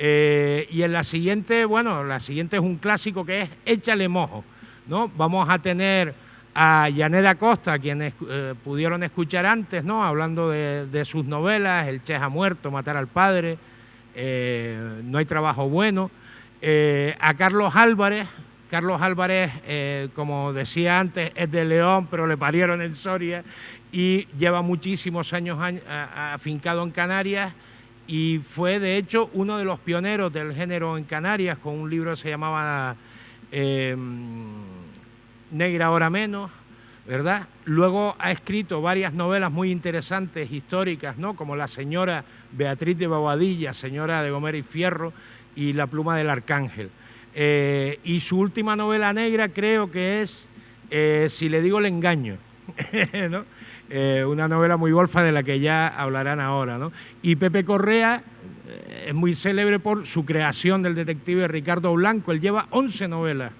Y en la siguiente, bueno, la siguiente es un clásico que es Échale mojo, ¿no? Vamos a tener a Janet Acosta, quienes pudieron escuchar antes, ¿no? Hablando de sus novelas, El Che ha muerto, Matar al padre, No hay trabajo bueno. A Carlos Álvarez. Carlos Álvarez, como decía antes, es de León, pero le parieron en Soria y lleva muchísimos años afincado en Canarias y fue, de hecho, uno de los pioneros del género en Canarias con un libro que se llamaba Negra ahora menos, ¿verdad? Luego ha escrito varias novelas muy interesantes, históricas, ¿no? Como La señora Beatriz de Bobadilla, Señora de Gomera y Fierro y La pluma del arcángel. Y su última novela negra creo que es Si le digo le engaño, ¿no? Una novela muy golfa de la que ya hablarán ahora, ¿no? Y Pepe Correa es muy célebre por su creación del detective Ricardo Blanco. Él lleva 11 novelas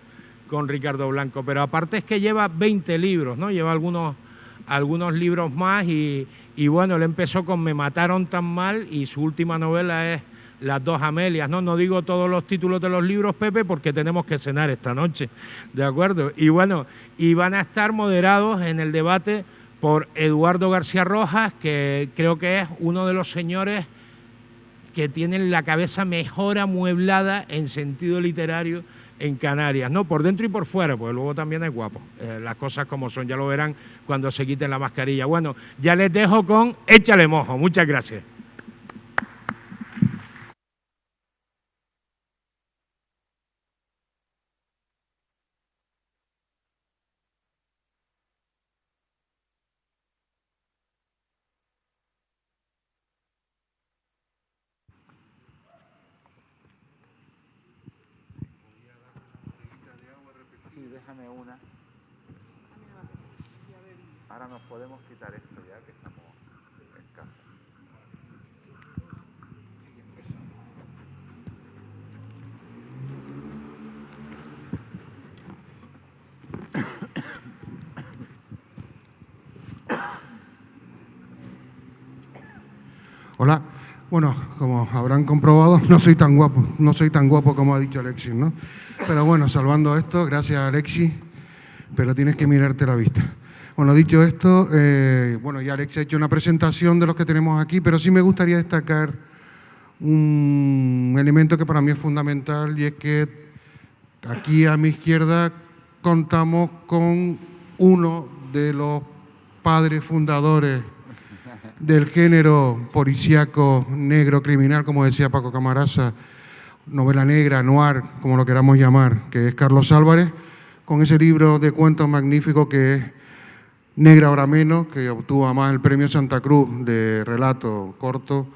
con Ricardo Blanco, pero aparte es que lleva 20 libros, ¿no? Lleva algunos libros más y bueno, él empezó con Me mataron tan mal y su última novela es Las dos Amelias, ¿no? No digo todos los títulos de los libros, Pepe, porque tenemos que cenar esta noche, ¿de acuerdo? Y bueno, y van a estar moderados en el debate por Eduardo García Rojas, que creo que es uno de los señores que tienen la cabeza mejor amueblada en sentido literario en Canarias, ¿no? Por dentro y por fuera, porque luego también es guapo. Las cosas como son, ya lo verán cuando se quiten la mascarilla. Bueno, ya les dejo con Échale mojo. Muchas gracias. Sí, déjame una. Ahora nos podemos quitar esto ya que estamos en casa. Hola. Bueno, como habrán comprobado, no soy tan guapo como ha dicho Alexis, ¿no? Pero bueno, salvando esto, gracias Alexis, pero tienes que mirarte la vista. Bueno, dicho esto, bueno, ya Alexis ha hecho una presentación de los que tenemos aquí, pero sí me gustaría destacar un elemento que para mí es fundamental y es que aquí a mi izquierda contamos con uno de los padres fundadores del género policíaco negro criminal, como decía Paco Camarasa, novela negra, noir, como lo queramos llamar, que es Carlos Álvarez, con ese libro de cuentos magnífico que es Negra ahora menos, que obtuvo además el premio Santa Cruz de relato corto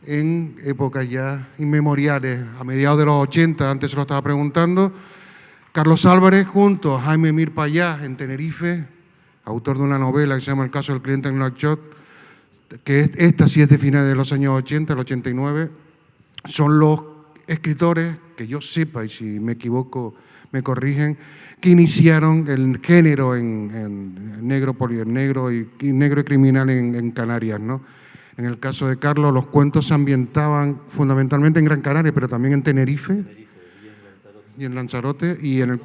en épocas ya inmemoriales, a mediados de los 80, antes se lo estaba preguntando. Carlos Álvarez junto a Jaime Mir Payá en Tenerife, autor de una novela que se llama El caso del cliente en Nouakchott, que esta sí es de finales de los años 80, el 89, son los escritores, que yo sepa, y si me equivoco me corrigen, que iniciaron el género en negro y negro y criminal en Canarias, ¿no? En el caso de Carlos, los cuentos se ambientaban fundamentalmente en Gran Canaria, pero también en Tenerife y en Lanzarote, y en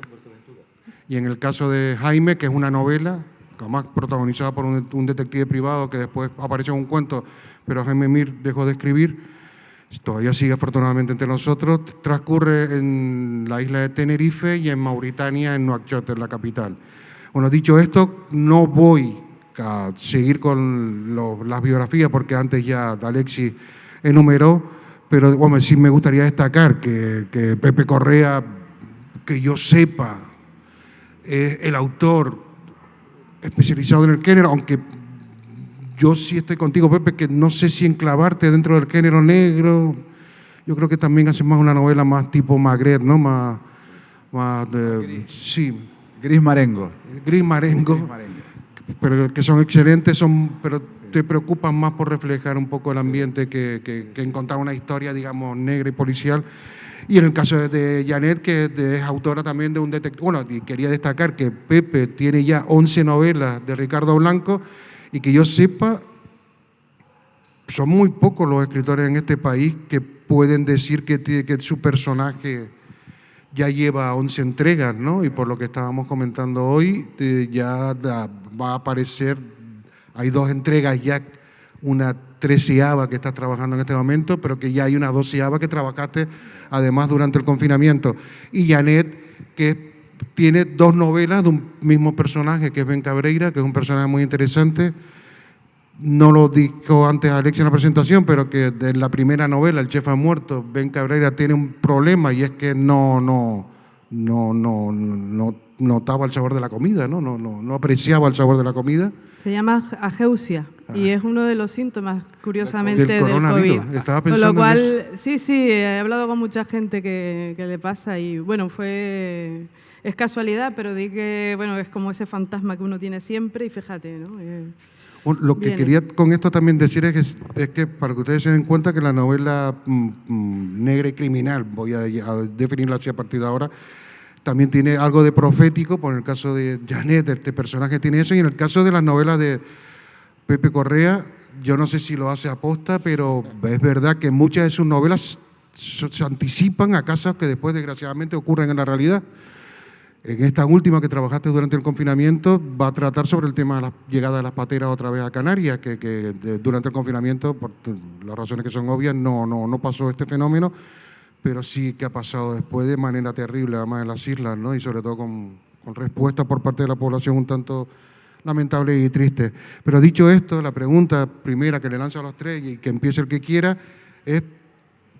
el caso de Jaime, que es una novela, además protagonizada por un detective privado que después apareció en un cuento, pero Jaime Mir dejó de escribir, todavía sigue afortunadamente entre nosotros, transcurre en la isla de Tenerife y en Mauritania, en Nouakchott, en la capital. Bueno, dicho esto, no voy a seguir con las biografías porque antes ya Alexis enumeró, pero bueno, sí me gustaría destacar que Pepe Correa, que yo sepa, es el autor especializado en el género, aunque yo sí estoy contigo, Pepe, que no sé si enclavarte dentro del género negro. Yo creo que también hace más una novela más tipo Magret, ¿no? Más de, sí. Gris Marengo. Gris Marengo, pero que son excelentes, pero te preocupan más por reflejar un poco el ambiente que encontrar una historia, digamos, negra y policial. Y en el caso de Janet, que es autora también de un detective. Bueno, y quería destacar que Pepe tiene ya 11 novelas de Ricardo Blanco y que yo sepa, son muy pocos los escritores en este país que pueden decir que su personaje ya lleva 11 entregas, ¿no? Y por lo que estábamos comentando hoy, va a aparecer, hay 2 entregas ya, una 13ª que estás trabajando en este momento, pero que ya hay una 12ª que trabajaste además durante el confinamiento. Y Janet, que tiene 2 novelas de un mismo personaje, que es Ben Cabreira, que es un personaje muy interesante. No lo dijo antes Alexis en la presentación, pero que de la primera novela, El chef ha muerto, Ben Cabreira tiene un problema y es que no notaba el sabor de la comida, no apreciaba el sabor de la comida. Se llama ageusia y es uno de los síntomas, curiosamente, del coronavirus. COVID. Estaba Con pensando lo cual, en eso. sí, he hablado con mucha gente que le pasa y, bueno, es casualidad, pero di que, bueno, es como ese fantasma que uno tiene siempre y fíjate, ¿no? Lo que quería con esto también decir es que para que ustedes se den cuenta que la novela negra y criminal, voy a definirla así a partir de ahora, también tiene algo de profético, por el caso de Janet, este personaje tiene eso, y en el caso de las novelas de Pepe Correa, yo no sé si lo hace aposta, pero es verdad que muchas de sus novelas se anticipan a casos que después desgraciadamente ocurren en la realidad. En esta última que trabajaste durante el confinamiento va a tratar sobre el tema de la llegada de las pateras otra vez a Canarias, que durante el confinamiento, por las razones que son obvias, no pasó este fenómeno, pero sí que ha pasado después de manera terrible, además en las islas, ¿no? Y sobre todo con respuesta por parte de la población un tanto lamentable y triste. Pero dicho esto, la pregunta primera que le lanzo a los 3 y que empiece el que quiera es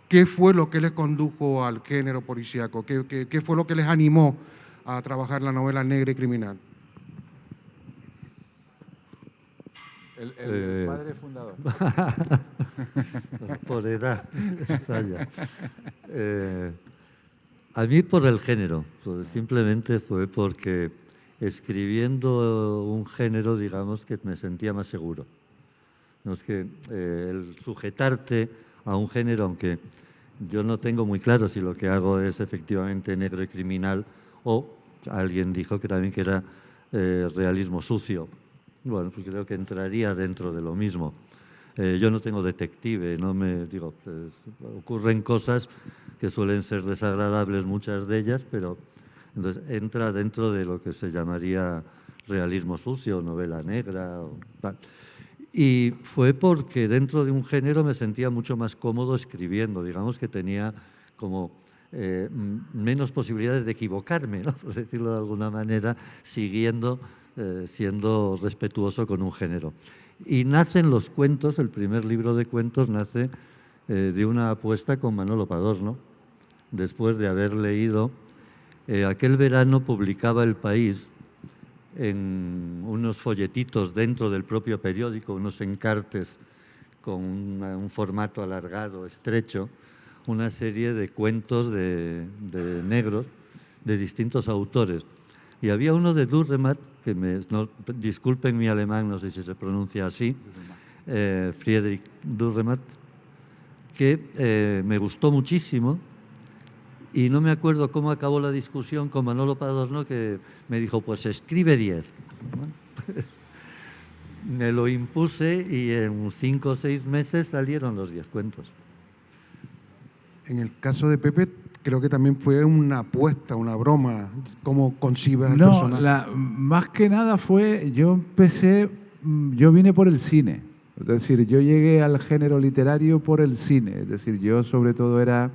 ¿qué fue lo que les condujo al género policíaco? ¿Qué fue lo que les animó a trabajar la novela negra y criminal? El padre fundador. Por edad. Vaya. A mí por el género, simplemente fue porque escribiendo un género, digamos, que me sentía más seguro. No es que el sujetarte a un género, aunque yo no tengo muy claro si lo que hago es efectivamente negro y criminal, o alguien dijo que también que era realismo sucio. Bueno, pues creo que entraría dentro de lo mismo. Yo no tengo detective, ocurren cosas que suelen ser desagradables, muchas de ellas, pero entonces entra dentro de lo que se llamaría realismo sucio, novela negra. Tal. Y fue porque dentro de un género me sentía mucho más cómodo escribiendo, digamos que tenía como menos posibilidades de equivocarme, ¿no? Por decirlo de alguna manera, siendo respetuoso con un género. Y nacen los cuentos, el primer libro de cuentos nace de una apuesta con Manolo Padorno, después de haber leído, aquel verano publicaba El País en unos folletitos dentro del propio periódico, unos encartes con un formato alargado, estrecho, una serie de cuentos de negros de distintos autores. Y había uno de Dürrenmatt, que disculpen mi alemán, no sé si se pronuncia así, Friedrich Dürrenmatt, que me gustó muchísimo y no me acuerdo cómo acabó la discusión con Manolo Padorno, que me dijo, pues escribe 10. Bueno, pues, me lo impuse y en 5 o 6 meses salieron los 10 cuentos. En el caso de Pepe, creo que también fue una apuesta, una broma, cómo concibes el personaje. Más que nada yo vine por el cine, es decir, yo llegué al género literario por el cine, es decir, yo sobre todo era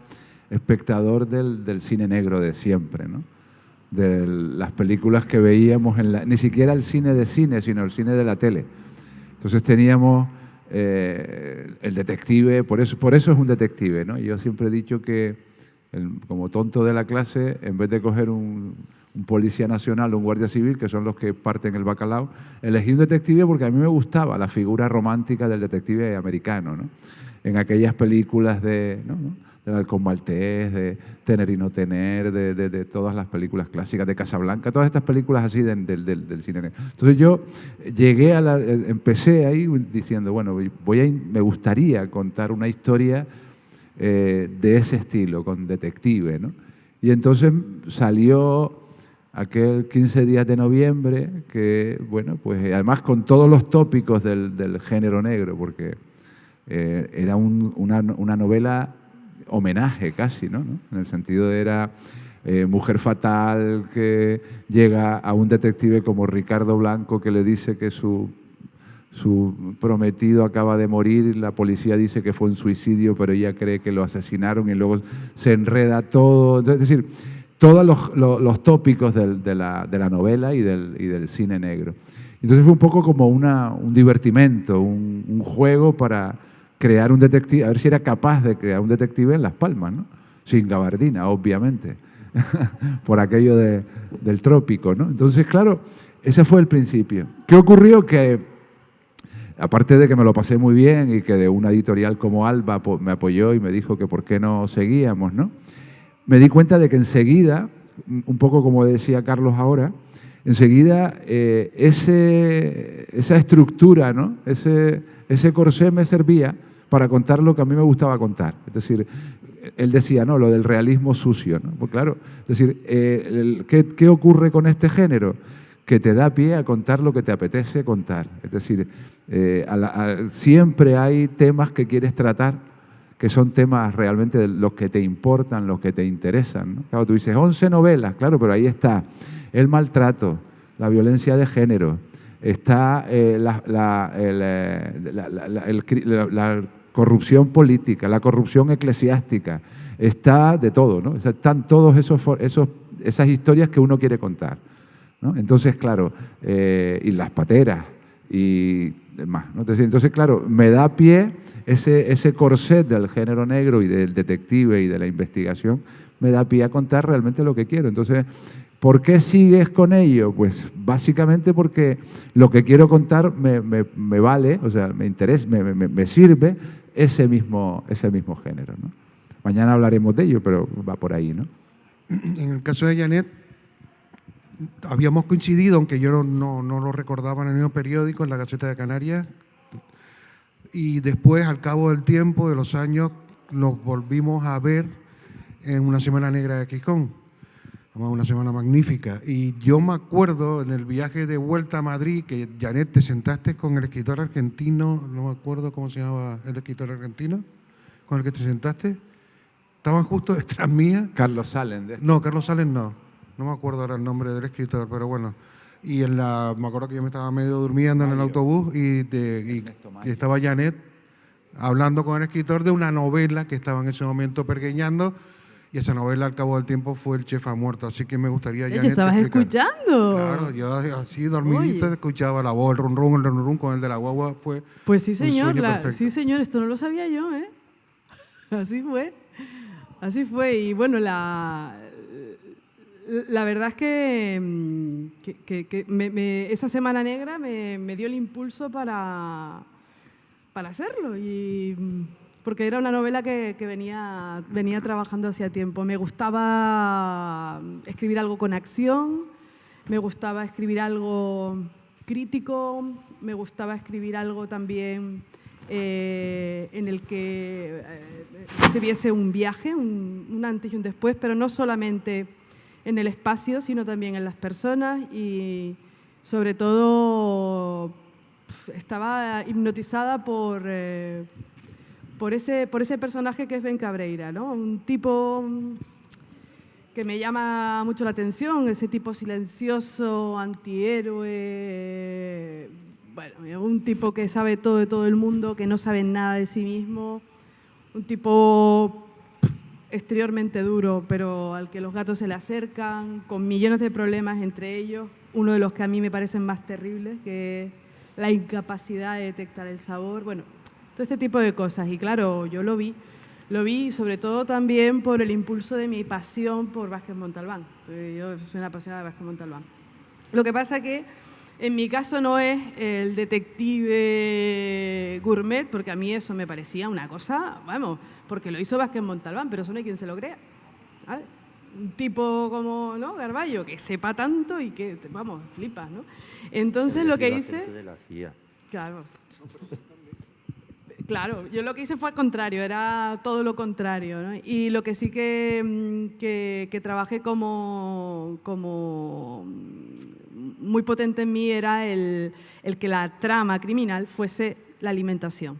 espectador del cine negro de siempre, ¿no? De las películas que veíamos, ni siquiera el cine de cine, sino el cine de la tele. Entonces teníamos el detective, por eso es un detective, ¿no? Yo siempre he dicho que como tonto de la clase, en vez de coger un policía nacional o un guardia civil, que son los que parten el bacalao, elegí un detective porque a mí me gustaba la figura romántica del detective americano, ¿no? En aquellas películas del Halcón Maltés, de Tener y no tener, de todas las películas clásicas, de Casablanca, todas estas películas así del cine negro. Entonces yo empecé ahí diciendo, bueno, me gustaría contar una historia de ese estilo, con detective, ¿no? Y entonces salió aquel 15 días de noviembre, que, bueno, pues además con todos los tópicos del género negro, porque Era una novela homenaje casi, ¿no? En el sentido de era mujer fatal que llega a un detective como Ricardo Blanco que le dice que su prometido acaba de morir, la policía dice que fue un suicidio, pero ella cree que lo asesinaron y luego se enreda todo. Es decir, todos los tópicos de la novela y del cine negro. Entonces fue un poco como un divertimento, un juego para crear un detective, a ver si era capaz de crear un detective en Las Palmas, ¿no? Sin gabardina, obviamente, por aquello del trópico, ¿no? Entonces, claro, ese fue el principio. ¿Qué ocurrió? Que, aparte de que me lo pasé muy bien y que de una editorial como Alba me apoyó y me dijo que por qué no seguíamos, ¿no? Me di cuenta de que enseguida, un poco como decía Carlos ahora, enseguida esa estructura, ¿no? Ese corsé me servía para contar lo que a mí me gustaba contar. Es decir, él decía, no, lo del realismo sucio, ¿no? Pues claro, es decir, ¿qué ocurre con este género? Que te da pie a contar lo que te apetece contar. Es decir, siempre hay temas que quieres tratar, que son temas realmente los que te importan, los que te interesan, ¿no? Claro, tú dices 11 novelas, claro, pero ahí está el maltrato, la violencia de género, está la corrupción política, la corrupción eclesiástica, está de todo, ¿no? O sea, están todas esas historias que uno quiere contar, ¿no? Entonces, claro, y las pateras y demás, ¿no? Entonces, claro, me da pie ese corset del género negro y del detective y de la investigación, me da pie a contar realmente lo que quiero. Entonces, ¿por qué sigues con ello? Pues básicamente porque lo que quiero contar me vale, o sea, me interesa, me sirve ese mismo género, ¿no? Mañana hablaremos de ello, pero va por ahí, ¿no? En el caso de Janet, habíamos coincidido, aunque yo no lo recordaba en el mismo periódico, en la Gaceta de Canarias, y después, al cabo del tiempo, de los años, nos volvimos a ver en una Semana Negra de Gijón, una semana magnífica. Y yo me acuerdo en el viaje de vuelta a Madrid que, Janet, te sentaste con el escritor argentino, no me acuerdo cómo se llamaba el escritor argentino, con el que te sentaste. Estaban justo detrás mía. Carlos Salen. No, Carlos Salen no. No me acuerdo ahora el nombre del escritor, pero bueno. Y me acuerdo que yo me estaba medio durmiendo en el autobús y estaba Janet hablando con el escritor de una novela que estaba en ese momento pergeñando, y esa novela al cabo del tiempo fue El Chef ha muerto. Así que me gustaría, Janet, ¿Que estabas explicar. escuchando? Claro, yo así dormidito escuchaba la voz, el rum rum con el de la guagua. Fue pues sí, un señor, sueño perfecto. sí, señor, esto no lo sabía yo, ¿eh? Así fue. Así fue. Y bueno, la verdad es que esa Semana Negra me dio el impulso para hacerlo, porque era una novela que venía trabajando hacía tiempo. Me gustaba escribir algo con acción, me gustaba escribir algo crítico, me gustaba escribir algo también en el que se viese un viaje, un antes y un después, pero no solamente en el espacio, sino también en las personas, y sobre todo estaba hipnotizada por ese personaje que es Ben Cabreira, ¿no? Un tipo que me llama mucho la atención, ese tipo silencioso, antihéroe, bueno, un tipo que sabe todo de todo el mundo, que no sabe nada de sí mismo, un tipo exteriormente duro, pero al que los gatos se le acercan, con millones de problemas entre ellos, uno de los que a mí me parecen más terribles, que es la incapacidad de detectar el sabor, bueno, todo este tipo de cosas. Y claro, yo lo vi sobre todo también por el impulso de mi pasión por Vázquez Montalbán. Yo soy una apasionada de Vázquez Montalbán. Lo que pasa que en mi caso no es el detective gourmet, porque a mí eso me parecía una cosa, vamos, porque lo hizo Vázquez Montalbán, pero eso no hay quien se lo crea. ¿Vale? Un tipo como, ¿no?, Garballo, que sepa tanto y que, vamos, flipas, ¿no? Entonces lo que hice... Claro. Claro, yo lo que hice fue al contrario, era todo lo contrario, ¿no? Y lo que sí que trabajé como muy potente en mí era el que la trama criminal fuese la alimentación.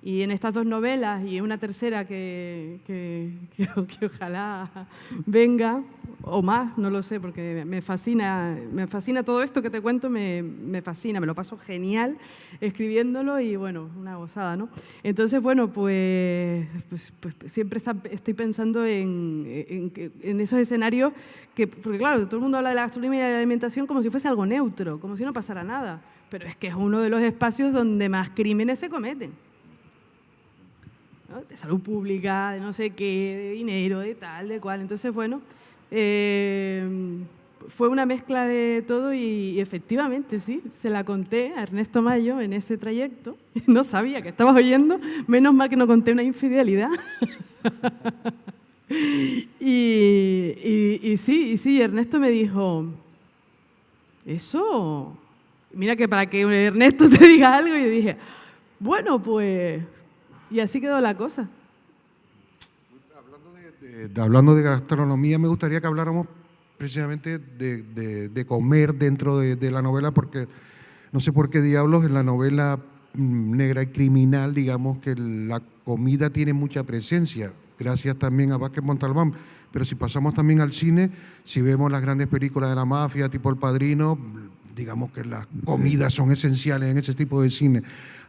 Y en estas 2 novelas y en una tercera que ojalá venga, o más, no lo sé, porque me fascina todo esto que te cuento, me fascina, me lo paso genial escribiéndolo y bueno, una gozada, ¿no? Entonces, bueno, pues siempre estoy pensando en esos escenarios porque claro, todo el mundo habla de la gastronomía y de la alimentación como si fuese algo neutro, como si no pasara nada, pero es que es uno de los espacios donde más crímenes se cometen, ¿no? De salud pública, de no sé qué, de dinero, de tal, de cual. Entonces, bueno, fue una mezcla de todo y efectivamente, sí, se la conté a Ernesto Mayo en ese trayecto. No sabía que estabas oyendo, menos mal que no conté una infidelidad. Y sí, Ernesto me dijo, eso, mira que para que Ernesto te diga algo, y yo dije, bueno, pues, y así quedó la cosa. Hablando de gastronomía, me gustaría que habláramos precisamente de comer dentro de la novela, porque no sé por qué diablos en la novela negra y criminal, digamos que la comida tiene mucha presencia, gracias también a Vázquez Montalbán. Pero si pasamos también al cine, si vemos las grandes películas de la mafia, tipo El Padrino, digamos que las comidas son esenciales en ese tipo de cine.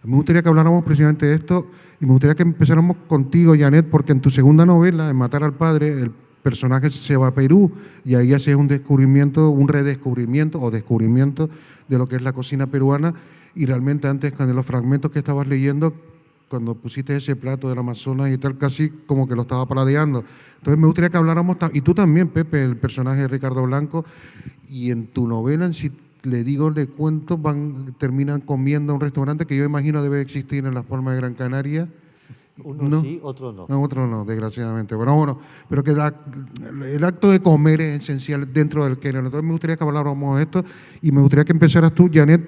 Me gustaría que habláramos precisamente de esto y me gustaría que empezáramos contigo, Janet, porque en tu segunda novela, en Matar al Padre, el personaje se va a Perú y ahí hace un descubrimiento, un redescubrimiento o descubrimiento de lo que es la cocina peruana, y realmente antes, con los fragmentos que estabas leyendo, cuando pusiste ese plato del Amazonas y tal, casi como que lo estaba paladeando. Entonces me gustaría que habláramos, y tú también, Pepe, el personaje de Ricardo Blanco, y en tu novela, en si le cuento, terminan comiendo a un restaurante que yo imagino debe existir en Las Palmas de Gran Canaria. Uno ¿no? sí, otro no. No, otro no, desgraciadamente. Bueno, pero que el acto de comer es esencial dentro del género. Entonces me gustaría que habláramos de esto y me gustaría que empezaras tú, Janet,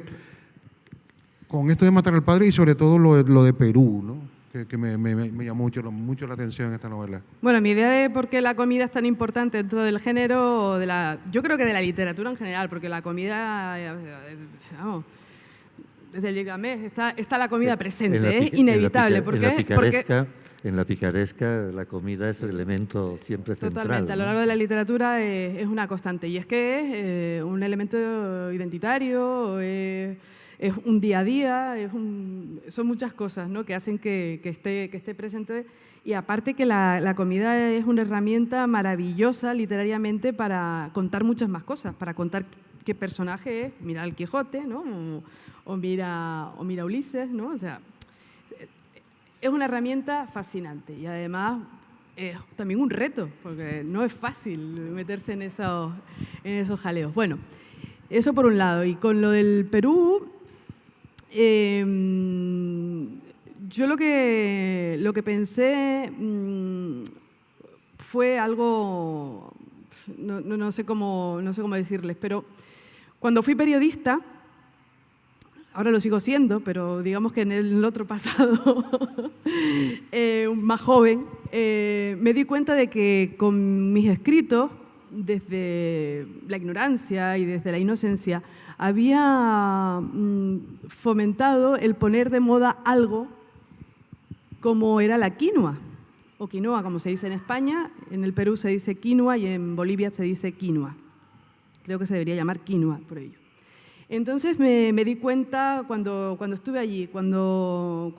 con esto de Matar al Padre y sobre todo lo de Perú, ¿no? Que me llamó mucho la atención en esta novela. Bueno, mi idea de por qué la comida es tan importante dentro del género, yo creo que de la literatura en general, porque la comida, vamos, desde el Gilgamesh está la comida presente, es inevitable. En la picaresca la comida es el elemento siempre central. Totalmente, a lo largo de la literatura es una constante, y es que es un elemento identitario, es un día a día, son muchas cosas, ¿no?, que hacen que esté presente. Y aparte que la comida es una herramienta maravillosa literariamente para contar muchas más cosas, para contar qué personaje es, mira al Quijote, ¿no?, o mira Ulises, ¿no? O sea, es una herramienta fascinante y además es también un reto, porque no es fácil meterse en esos jaleos. Bueno, eso por un lado. Y con lo del Perú, yo lo que pensé fue algo, no sé cómo decirles, pero cuando fui periodista, ahora lo sigo siendo, pero digamos que en el otro pasado, más joven, me di cuenta de que con mis escritos, desde la ignorancia y desde la inocencia, había fomentado el poner de moda algo como era la quinoa, o quinoa, como se dice en España. En el Perú se dice quinoa y en Bolivia se dice quinoa. Creo que se debería llamar quinoa por ello. Entonces me di cuenta cuando estuve allí, cuando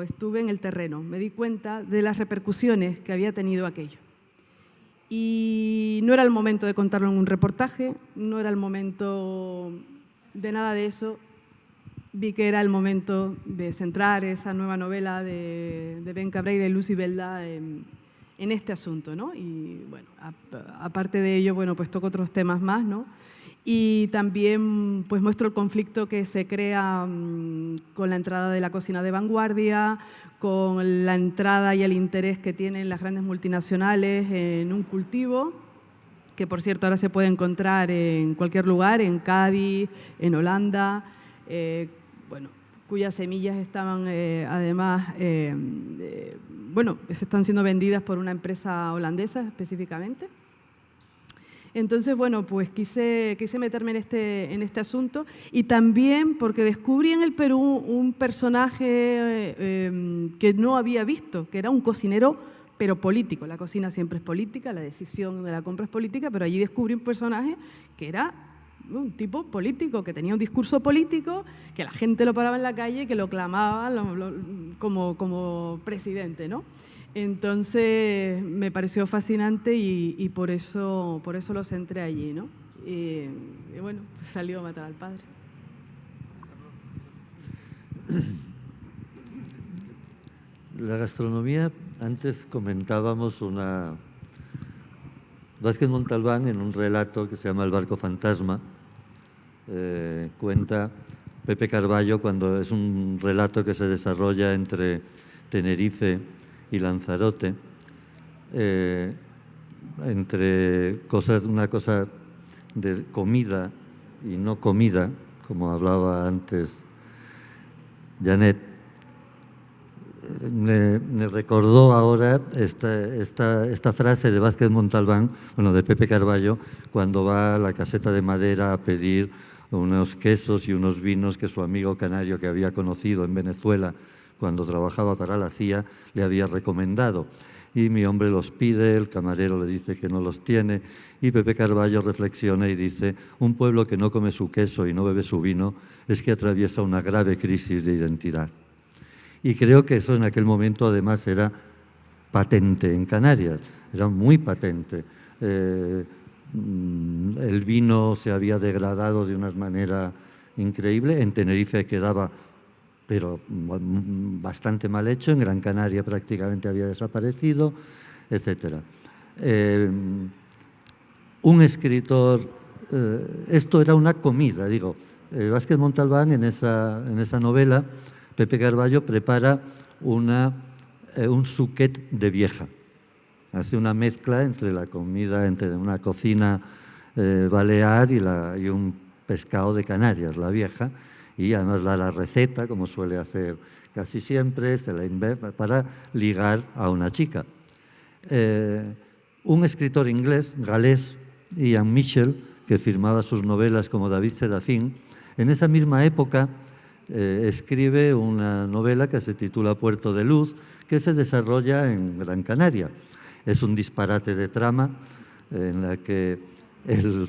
estuve en el terreno, me di cuenta de las repercusiones que había tenido aquello. Y no era el momento de contarlo en un reportaje, no era el momento de nada de eso. Vi que era el momento de centrar esa nueva novela de Ben Cabreira y Lucy Belda en este asunto, ¿no? Y bueno, aparte de ello, bueno, pues toco otros temas más, ¿no? Y también pues muestro el conflicto que se crea con la entrada de la cocina de vanguardia, con la entrada y el interés que tienen las grandes multinacionales en un cultivo, que por cierto ahora se puede encontrar en cualquier lugar, en Cádiz, en Holanda, bueno, cuyas semillas estaban además, bueno, están siendo vendidas por una empresa holandesa específicamente. Entonces, bueno, pues quise meterme en este asunto, y también porque descubrí en el Perú un personaje que no había visto, que era un cocinero, pero político. La cocina siempre es política, la decisión de la compra es política, pero allí descubrí un personaje que era un tipo político, que tenía un discurso político, que la gente lo paraba en la calle y que lo clamaba como presidente, ¿no? Entonces me pareció fascinante y por eso lo centré allí, ¿no? Y bueno, salió a matar al padre. La gastronomía, antes comentábamos Vázquez Montalbán, en un relato que se llama El barco fantasma, cuenta Pepe Carballo, cuando es un relato que se desarrolla entre Tenerife y Lanzarote, entre una cosa de comida y no comida, como hablaba antes Janet. Me recordó ahora esta frase de Vázquez Montalbán, de Pepe Carballo, cuando va a la caseta de madera a pedir unos quesos y unos vinos que su amigo canario, que había conocido en Venezuela cuando trabajaba para la CIA, le había recomendado. Y mi hombre los pide, el camarero le dice que no los tiene, y Pepe Carballo reflexiona y dice: un pueblo que no come su queso y no bebe su vino es que atraviesa una grave crisis de identidad. Y creo que eso en aquel momento además era patente en Canarias, era muy patente. El vino se había degradado de una manera increíble, en Tenerife quedaba pero bastante mal hecho, en Gran Canaria prácticamente había desaparecido, etc. Un escritor, esto era una comida, digo, Vázquez Montalbán en esa novela, Pepe Carballo prepara un suquet de vieja. Hace una mezcla entre la comida, entre una cocina balear y un pescado de Canarias, la vieja, y además da la receta, como suele hacer casi siempre, para ligar a una chica. Un escritor inglés, galés, Ian Mitchell, que firmaba sus novelas como David Serafín, en esa misma época escribe una novela que se titula Puerto de Luz, que se desarrolla en Gran Canaria. Es un disparate de trama en la que el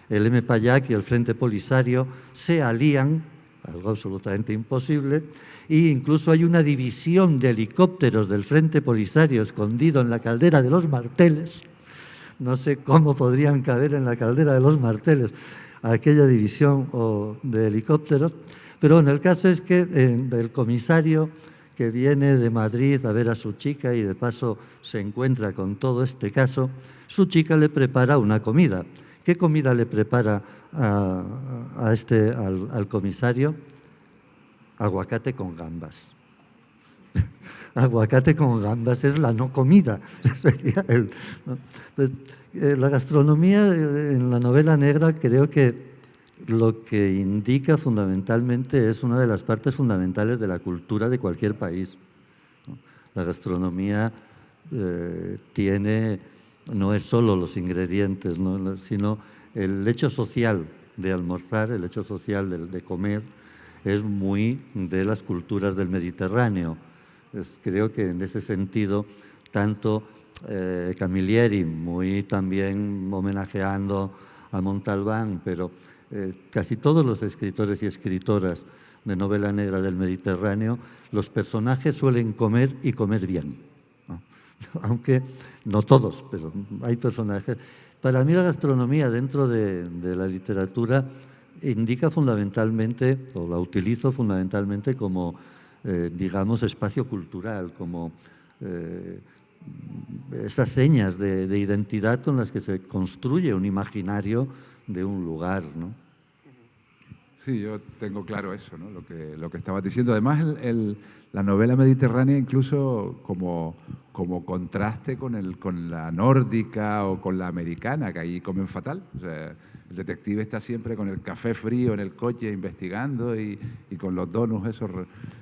M. Payac y el Frente Polisario se alían, algo absolutamente imposible, e incluso hay una división de helicópteros del Frente Polisario escondido en la caldera de los Marteles. No sé cómo podrían caber en la caldera de los Marteles aquella división de helicópteros, pero bueno, el caso es que el comisario, que viene de Madrid a ver a su chica y de paso se encuentra con todo este caso, su chica le prepara una comida. ¿Qué comida le prepara al comisario? Aguacate con gambas. Aguacate con gambas es la no comida. La gastronomía en la novela negra creo que lo que indica fundamentalmente es una de las partes fundamentales de la cultura de cualquier país. La gastronomía no es solo los ingredientes, ¿no?, sino el hecho social de almorzar, el hecho social de comer, es muy de las culturas del Mediterráneo. Creo que en ese sentido, tanto Camilleri, muy también homenajeando a Montalbán, pero casi todos los escritores y escritoras de novela negra del Mediterráneo, los personajes suelen comer y comer bien, ¿no? Aunque no todos, pero hay personajes. Para mí la gastronomía dentro de la literatura indica fundamentalmente, o la utilizo fundamentalmente como, digamos, espacio cultural, como esas señas de identidad con las que se construye un imaginario de un lugar, ¿no? Sí, yo tengo claro eso, ¿no? Lo que estabas diciendo. Además, la novela mediterránea, incluso como contraste con la nórdica o con la americana, que ahí comen fatal. O sea, el detective está siempre con el café frío en el coche investigando y con los donuts esos.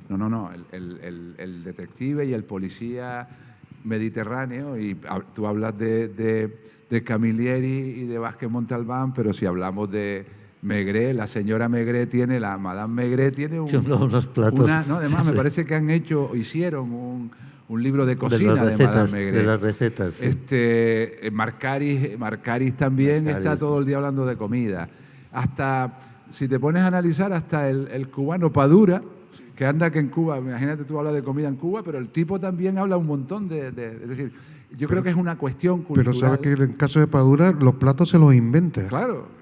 No. El detective y el policía mediterráneo, y tú hablas de Camilleri y de Vázquez Montalbán, pero si hablamos de Maigret, la señora Maigret tiene, la Madame Maigret tiene unos platos. Además, me parece que hicieron un libro de cocina de Madame Maigret. De las recetas, sí. Marcaris también está todo el día hablando de comida. Hasta, si te pones a analizar, hasta el cubano Padura, que anda que en Cuba, imagínate, tú hablas de comida en Cuba, pero el tipo también habla un montón es decir, yo creo que es una cuestión cultural. Pero sabes que en el caso de Padura, los platos se los inventa. Claro.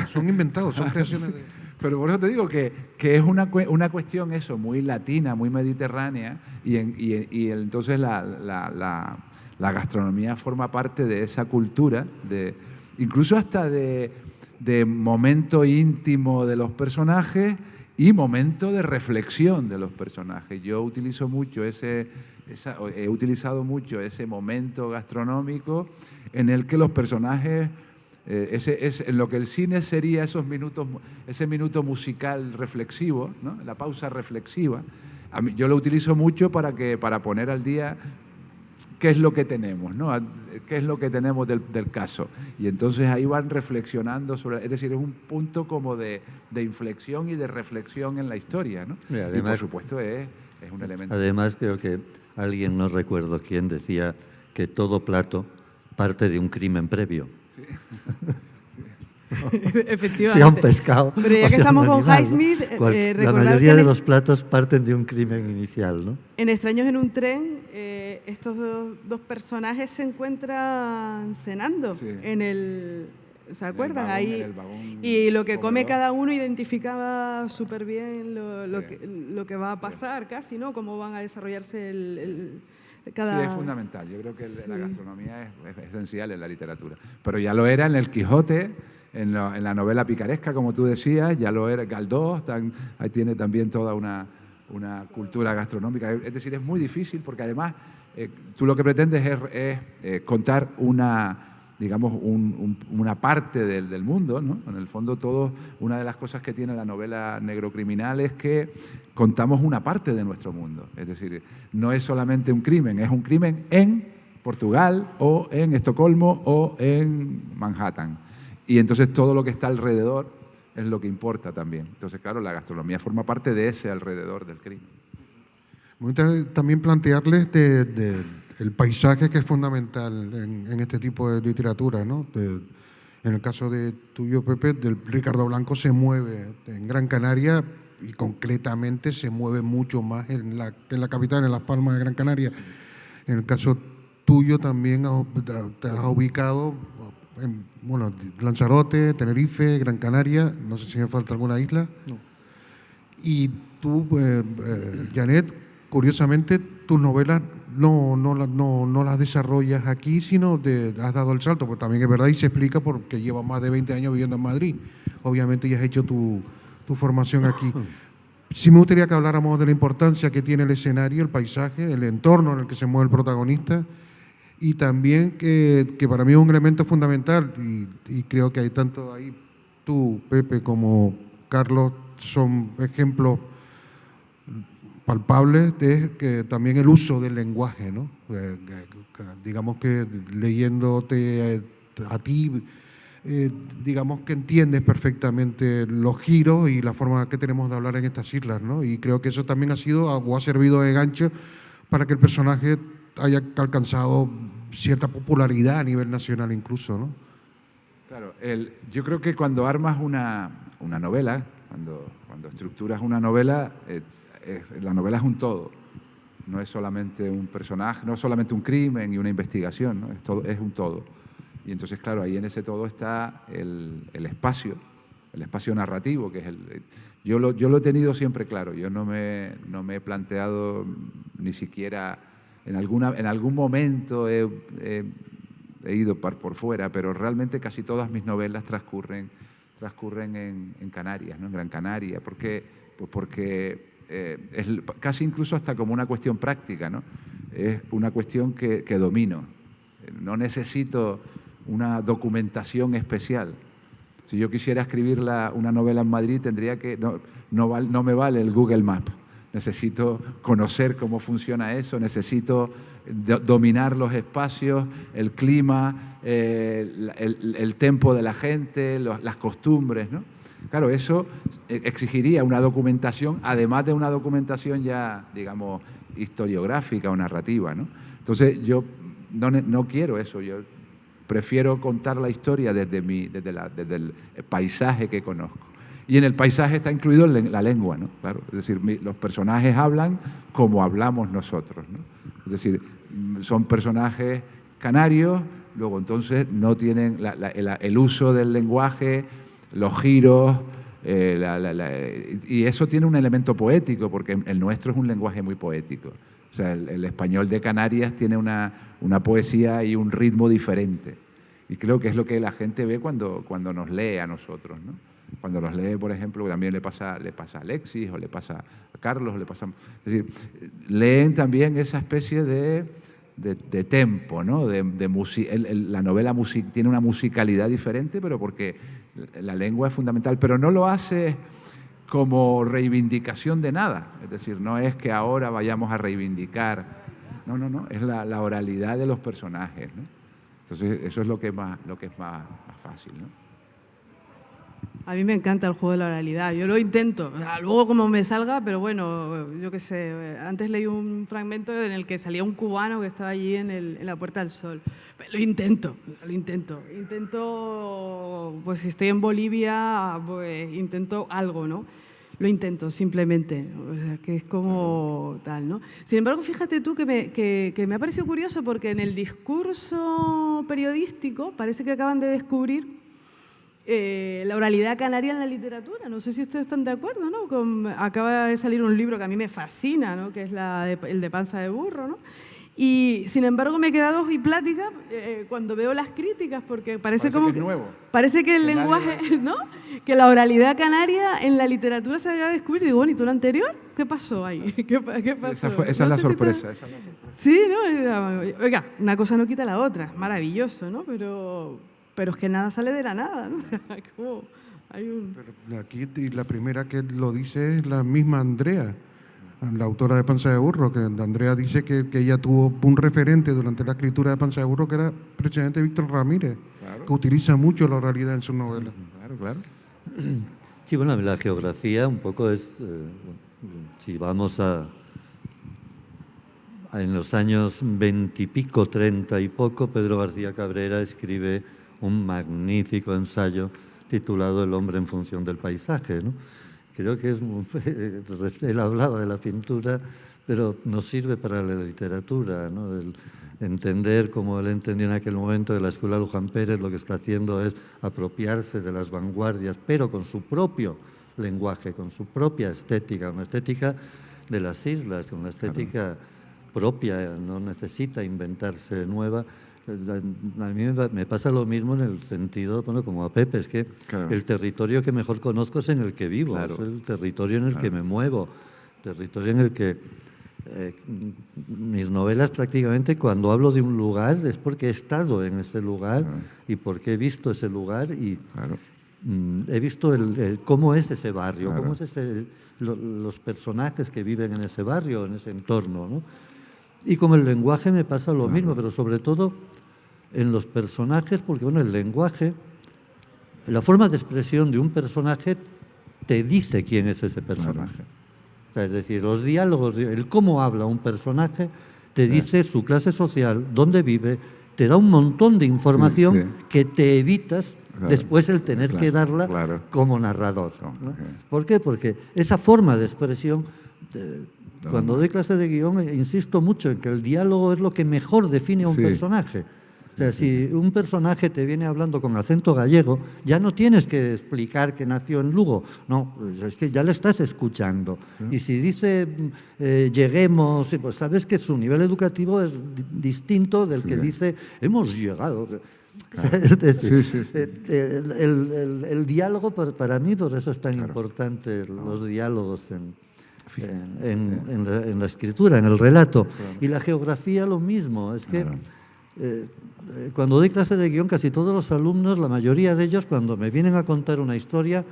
Son inventados, son creaciones de... Pero por eso te digo que es una cuestión eso, muy latina, muy mediterránea, y entonces la gastronomía forma parte de esa cultura, incluso hasta de momento íntimo de los personajes y momento de reflexión de los personajes. Yo utilizo mucho he utilizado mucho ese momento gastronómico en el que los personajes... en lo que el cine sería ese minuto musical reflexivo, ¿no? La pausa reflexiva. Yo lo utilizo mucho para poner al día qué es lo que tenemos, ¿no? Qué es lo que tenemos del caso. Y entonces ahí van reflexionando sobre... Es decir, es un punto como de inflexión y de reflexión en la historia, ¿no? Además, y por supuesto es un elemento... Además, creo que alguien, no recuerdo quién, decía que todo plato parte de un crimen previo. Sí. Efectivamente. Sea un pescado. Pero ya que estamos con Highsmith, la mayoría de los platos parten de un crimen inicial, ¿no? En Extraños en un tren, estos dos personajes se encuentran cenando en el... ¿Se acuerdan? Ahí. Y lo que come cada uno identificaba súper bien lo que va a pasar, casi, ¿no? Cómo van a desarrollarse cada... Sí, es fundamental. Yo creo que la gastronomía es esencial en la literatura. Pero ya lo era en El Quijote, en la novela picaresca, como tú decías, ya lo era Galdós, ahí tiene también toda una cultura gastronómica. Es decir, es muy difícil porque además tú lo que pretendes es contar una parte del mundo, ¿no? En el fondo, una de las cosas que tiene la novela negrocriminal es que contamos una parte de nuestro mundo. Es decir, no es solamente un crimen, es un crimen en Portugal o en Estocolmo o en Manhattan. Y entonces todo lo que está alrededor es lo que importa también. Entonces, claro, la gastronomía forma parte de ese alrededor del crimen. También plantearles el paisaje, que es fundamental en este tipo de literatura, ¿no? En el caso de tuyo, Pepe, del Ricardo Blanco se mueve en Gran Canaria y concretamente se mueve mucho más en la capital, en Las Palmas de Gran Canaria. En el caso tuyo también te has ubicado en Lanzarote, Tenerife, Gran Canaria, no sé si me falta alguna isla. No. Y tú, Janet, curiosamente, tus novelas no las desarrollas aquí, sino has dado el salto, porque también es verdad y se explica porque llevas más de 20 años viviendo en Madrid. Obviamente ya has hecho tu formación aquí. Sí me gustaría que habláramos de la importancia que tiene el escenario, el paisaje, el entorno en el que se mueve el protagonista, y también que para mí es un elemento fundamental, y creo que hay tanto ahí tú, Pepe, como Carlos, son ejemplos palpables de que también el uso del lenguaje, ¿no? Digamos que leyéndote a ti, digamos que entiendes perfectamente los giros y la forma que tenemos de hablar en estas islas, ¿no? Y creo que eso también ha sido o ha servido de gancho para que el personaje haya alcanzado cierta popularidad a nivel nacional incluso, ¿no? Claro, yo creo que cuando armas una novela, cuando estructuras una novela, la novela es un todo. No es solamente un personaje, no es solamente un crimen y una investigación, ¿no? Es un todo. Y entonces, claro, ahí en ese todo está el espacio narrativo, que es yo lo he tenido siempre claro. Yo no me he planteado ni siquiera, en algún momento he ido por fuera, pero realmente casi todas mis novelas transcurren en Canarias, ¿no? En Gran Canaria, porque es casi incluso hasta como una cuestión práctica, ¿no? Es una cuestión que domino. No necesito una documentación especial. Si yo quisiera escribir una novela en Madrid, tendría que no me vale el Google Maps. necesito conocer cómo funciona eso, necesito dominar los espacios, el clima, el tempo de la gente, las costumbres, ¿no? Claro, eso exigiría una documentación, además de una documentación ya, digamos, historiográfica o narrativa, ¿no? Entonces, yo no quiero eso, yo prefiero contar la historia desde el paisaje que conozco. Y en el paisaje está incluido la lengua, ¿no? Claro, es decir, los personajes hablan como hablamos nosotros, ¿no? Es decir, son personajes canarios, luego entonces no tienen el uso del lenguaje, los giros, y eso tiene un elemento poético, porque el nuestro es un lenguaje muy poético. O sea, el español de Canarias tiene una poesía y un ritmo diferente. Y creo que es lo que la gente ve cuando nos lee a nosotros, ¿no? Cuando nos lee, por ejemplo, también le pasa a Alexis o le pasa a Carlos, es decir, leen también esa especie de tempo, ¿no? La novela tiene una musicalidad diferente, pero porque la lengua es fundamental, pero no lo hace como reivindicación de nada. Es decir, no es que ahora vayamos a reivindicar, no, es la oralidad de los personajes, ¿no? Entonces, eso es lo que es más fácil, ¿no? A mí me encanta el juego de la oralidad, yo lo intento, luego como me salga, pero bueno, yo qué sé, antes leí un fragmento en el que salía un cubano que estaba allí en la Puerta del Sol. Lo intento, pues si estoy en Bolivia, pues intento algo, ¿no? Lo intento simplemente, o sea, que es como tal, ¿no? Sin embargo, fíjate tú que me ha parecido curioso porque en el discurso periodístico parece que acaban de descubrir la oralidad canaria en la literatura. No sé si ustedes están de acuerdo, ¿no? Acaba de salir un libro que a mí me fascina, ¿no? Que es el de Panza de Burro, ¿no? Y sin embargo me he quedado hiplática cuando veo las críticas, porque parece como que es nuevo. Parece que el lenguaje, ¿no? Que la oralidad canaria en la literatura se había descubierto. Y digo, bueno, ¿y tú lo anterior? ¿Qué pasó ahí? ¿Qué pasó? Esa es la sorpresa. Sí, ¿no? Oiga, una cosa no quita la otra. Maravilloso, ¿no? Pero es que nada sale de la nada, ¿no? Como hay Pero aquí la primera que lo dice es la misma Andrea, la autora de Panza de Burro, que Andrea dice que ella tuvo un referente durante la escritura de Panza de Burro, que era precisamente Víctor Ramírez, claro, que utiliza mucho la oralidad en sus novelas. Claro. Sí, bueno, la geografía un poco es, si vamos en los años 20 y pico, 30 y poco, Pedro García Cabrera escribe un magnífico ensayo titulado El hombre en función del paisaje, ¿no? Creo que él hablaba de la pintura, pero nos sirve para la literatura, ¿no? El entender, como él entendió en aquel momento de la Escuela Luján Pérez, lo que está haciendo es apropiarse de las vanguardias, pero con su propio lenguaje, con su propia estética, una estética de las islas, una estética propia, no necesita inventarse nueva. A mí me pasa lo mismo en el sentido, bueno, como a Pepe, es que el territorio que mejor conozco es en el que vivo, es el territorio en el que me muevo, territorio en el que mis novelas prácticamente cuando hablo de un lugar es porque he estado en ese lugar y porque he visto ese lugar y he visto cómo es ese barrio, cómo es los personajes que viven en ese barrio, en ese entorno, ¿no? Y con el lenguaje me pasa lo mismo, pero sobre todo en los personajes, porque bueno, el lenguaje, la forma de expresión de un personaje te dice quién es ese personaje. O sea, es decir, los diálogos, el cómo habla un personaje te dice su clase social, dónde vive, te da un montón de información que te evitas después el tener que darla como narrador, ¿no? ¿Por qué? Porque esa forma de expresión... Cuando doy clase de guión, insisto mucho en que el diálogo es lo que mejor define a un personaje. O sea, si un personaje te viene hablando con acento gallego, ya no tienes que explicar que nació en Lugo. No, es que ya le estás escuchando. Y si dice lleguemos, pues sabes que su nivel educativo es distinto del que dice hemos llegado. Es decir, el diálogo para mí, por eso es tan importante los diálogos en la escritura, en el relato. Y la geografía lo mismo, es que cuando doy clase de guión, casi todos los alumnos, la mayoría de ellos, cuando me vienen a contar una historia,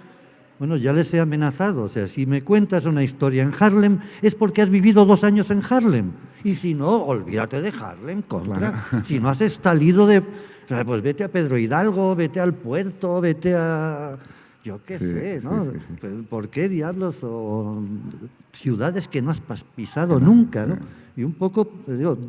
Bueno, ya les he amenazado. O sea, si me cuentas una historia en Harlem, es porque has vivido 2 años en Harlem. Y si no, olvídate de Harlem, contra. Claro. Si no has salido de... O sea, pues vete a Pedro Hidalgo, vete al puerto, vete a... Yo qué Sí, sé, ¿no? sí, sí, sí. ¿Por qué diablos? O ciudades que no has pisado nunca, ¿no? Y un poco, digo,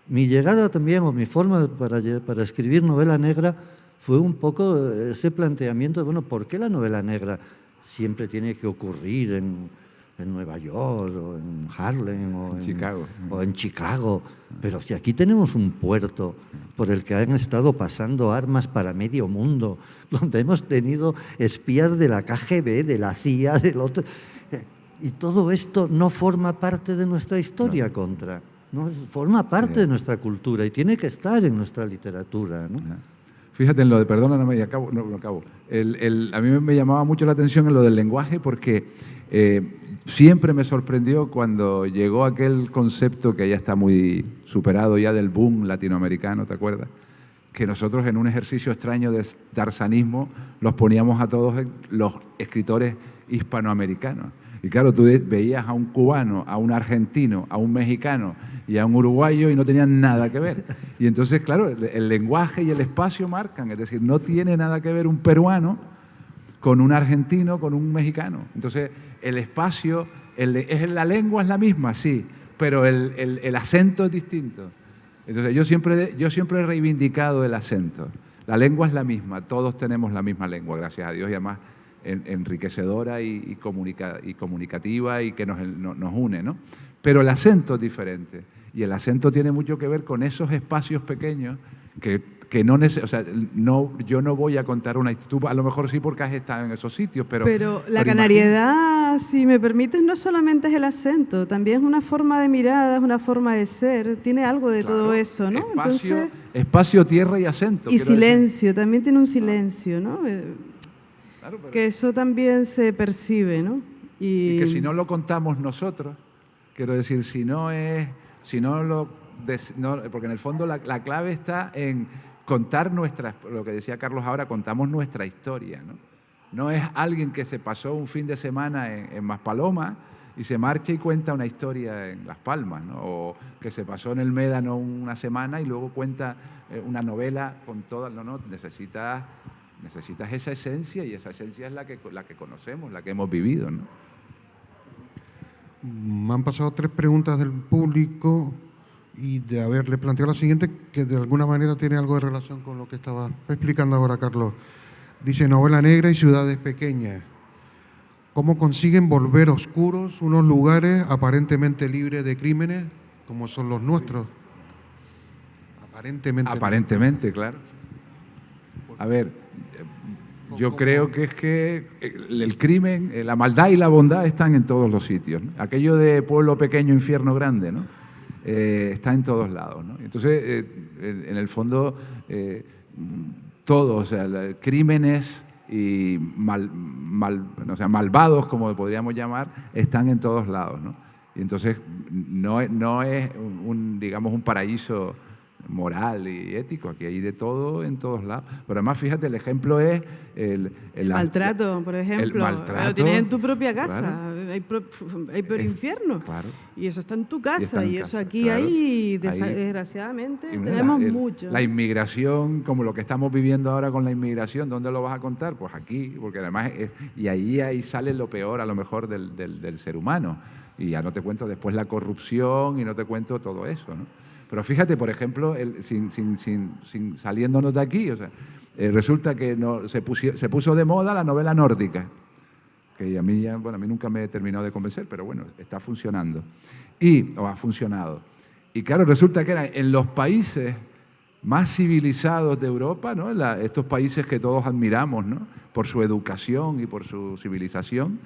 mi llegada también, o mi forma para escribir novela negra, fue un poco ese planteamiento de, bueno, ¿por qué la novela negra siempre tiene que ocurrir en Nueva York, o en Harlem, o en Chicago? Pero si aquí tenemos un puerto por el que han estado pasando armas para medio mundo, donde hemos tenido espías de la KGB, de la CIA, del otro... Y todo esto no forma parte de nuestra historia, contra. No, forma parte de nuestra cultura y tiene que estar en nuestra literatura, ¿no? Fíjate en lo de, perdóname, y acabo, no acabo. A mí me llamaba mucho la atención en lo del lenguaje porque siempre me sorprendió cuando llegó aquel concepto que ya está muy superado ya del boom latinoamericano, ¿te acuerdas? Que nosotros en un ejercicio extraño de darzanismo los poníamos a todos los escritores hispanoamericanos. Y claro, tú veías a un cubano, a un argentino, a un mexicano y a un uruguayo y no tenían nada que ver. Y entonces, claro, el lenguaje y el espacio marcan, es decir, no tiene nada que ver un peruano con un argentino, con un mexicano. Entonces, el espacio, la lengua es la misma, sí, pero el acento es distinto. Entonces, yo siempre he reivindicado el acento. La lengua es la misma, todos tenemos la misma lengua, gracias a Dios, y además enriquecedora y comunicativa y que nos une, ¿no? Pero el acento es diferente y el acento tiene mucho que ver con esos espacios pequeños que no o sea, yo no voy a contar una historia, tú a lo mejor sí porque has estado en esos sitios, pero la canariedad, si me permites, no solamente es el acento, también es una forma de mirada, es una forma de ser, tiene algo de todo eso, ¿no? Espacio, tierra y acento. Y silencio, también tiene un silencio, ¿no? Claro, que eso también se percibe, ¿no? Y que si no lo contamos nosotros, quiero decir, porque en el fondo la clave está en contar lo que decía Carlos ahora, contamos nuestra historia, ¿no? No es alguien que se pasó un fin de semana en Maspalomas y se marcha y cuenta una historia en Las Palmas, ¿no? O que se pasó en el Médano una semana y luego cuenta una novela con todas, no, necesitas esa esencia y esa esencia es la que conocemos, la que hemos vivido, ¿no? Me han pasado 3 preguntas del público y de haberle planteado la siguiente, que de alguna manera tiene algo de relación con lo que estaba explicando ahora Carlos. Dice, novela negra y ciudades pequeñas. ¿Cómo consiguen volver oscuros unos lugares aparentemente libres de crímenes como son los nuestros? Aparentemente, claro. A ver, yo creo que es que el crimen, la maldad y la bondad están en todos los sitios, ¿no? Aquello de pueblo pequeño, infierno grande, ¿no? Está en todos lados, ¿no? Entonces, en el fondo, todo, o sea, crímenes y malvados, como podríamos llamar, están en todos lados, ¿no? Y entonces no es digamos, un paraíso moral y ético, aquí hay de todo en todos lados. Pero además, fíjate, el ejemplo es el maltrato, por ejemplo. Lo tienes en tu propia casa, claro. Hay peor infierno. Claro. Y eso está en tu casa, y eso aquí claro. Desgraciadamente, tenemos mucho. La inmigración, como lo que estamos viviendo ahora con la inmigración, ¿dónde lo vas a contar? Pues aquí, porque además, y ahí sale lo peor a lo mejor del ser humano. Y ya no te cuento después la corrupción y no te cuento todo eso, ¿no? Pero fíjate, por ejemplo, sin saliéndonos de aquí, o sea, resulta que se puso de moda la novela nórdica, que a mí nunca me he terminado de convencer, pero bueno, está funcionando, o ha funcionado. Y claro, resulta que eran en los países más civilizados de Europa, ¿no? Estos países que todos admiramos, ¿no? Por su educación y por su civilización,